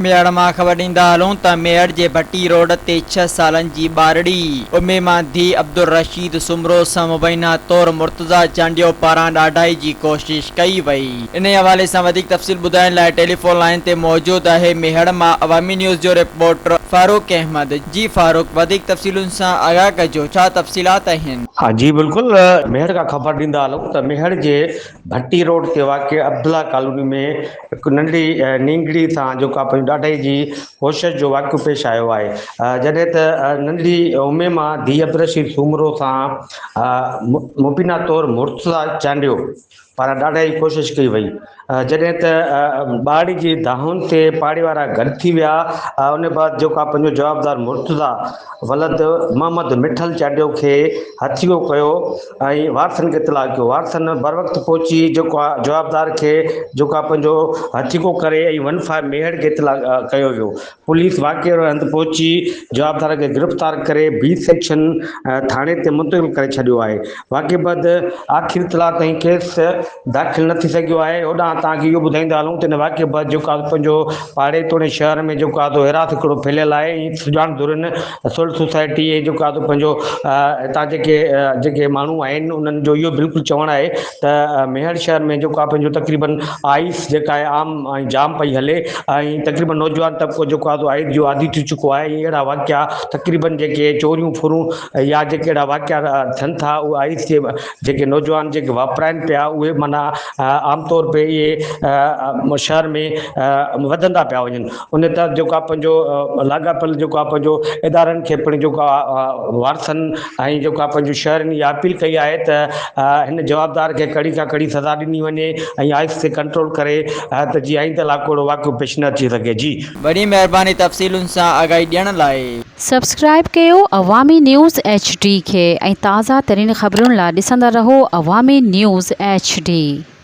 मेड़ मां ख़बर ॾींदा हलूं त मेड़ जे भट्टी रोड ते 6 सालनि जी ॿारड़ी उमे मां धी अब्दुल रशीद सुमरो सां मुबैना तौर मुर्तज़ा चांडियो पारां ॾाढाई जी कोशिश कई वई। इन हवाले सां वधीक तफ़सील ॿुधाइण लाइ टेलीफोन लाइन ते मौजूद आहे मेहड़ मां अवामी न्यूज़ जो रिपोर्टर फारूक अहमद। जी फारूक, वधीक तफ़सीलुनि सां आगाह कजो, छा तफ़सीलात आहिनि? हाँ जी बिल्कुल, मेहड़ का ख़बर ॾींदा हलूं त मेहड़ जे भट्टी रोड ते वाक़िए अब्दुल्ला कॉलोनी में हिकु नंढड़ी नींगड़ी सां जेका पंहिंजी ॾाढाई जी कोशिश जो वाक़ियो पेश आयो आहे। जॾहिं त नंढड़ी उमे मां धीअ अब्दुल रशीद सूमरो सां मुबीना तौर मुर्तज़ा चांडियो पारां ॾाढाई कोशिश कई वई। जॾहिं त ॿारड़ी जी दाहुनि ते पाड़े वारा गॾु थी विया, उन बाद जेका पंहिंजो जवाबदार मुर्तज़ा वलद मोहम्मद मिठल चांडियो खे हथियो कयो ऐं वारसनि खे इतला कयो। वारसनि बर वक़्तु पहुची जेको आहे जवाबदार खे जेको आहे पंहिंजो हथिको करे ऐं 1 मेहड़ खे इतला कयो वियो। पुलिस वाक़िए वारे हंधि पहुची जवाबदार खे गिरफ़्तार करे बी सेक्शन थाणे ते मुंतक़िल करे छॾियो आहे। वाक़िए बैदि आख़िर इतला ताईं केस दाख़िल न थी सघियो आहे। होॾां तव्हांखे इहो ॿुधाईंदा हलूं त हिन वाक़िए बैदि जेको आहे पंहिंजो पाड़े तोड़े शहर में जेको आहे हेरात हिकिड़ो फैलियल आहे। ऐं सुञाणंदुरनि सोल्ड सोसाइटी ऐं जेको आहे पंहिंजो हितां जेके माण्हू आहिनि उन्हनि जो इहो बिल्कुलु चवणु आहे त मेहड़ शहर में जेको आहे पंहिंजो तक़रीबन आइस जेका आहे आम ऐं जाम पई हले ऐं तक़रीबन नौजवान तबिको जेको आहे आइस जो आदी थी चुको आहे। ऐं अहिड़ा वाक़िया तक़रीबन जेके चोरियूं फुरूं या जेके अहिड़ा वाक़िया थियनि था, उहे आइस जे जेके नौजवान जेके वापराइनि पिया उहे माना आमतौर पे इहे शहर में वधंदा पिया वञनि। उन तहत जेको आहे पंहिंजो लाॻापियल जेको आहे पंहिंजो इदारनि खे पिणु जेको आहे वारसनि ऐं जेको आहे पंहिंजो शहरनि इहा अपील कई आहे त हिन जवाबदार खे कड़ी खां कड़ी सज़ा ॾिनी वञे ऐं आइस ते कंट्रोल करे त जीअं आईंदह अहिड़ो वाक़ियो पेश न थी सघे। जी वॾी महिरबानी तफ़सीलुनि सां आगाही ॾियण लाइ। सब्सक्राइब कयो अवामी न्यूज़ HD खे ऐं ताज़ा तरीन ख़बरुनि लाइ ॾिसंदा रहो अवामी न्यूज़ HD।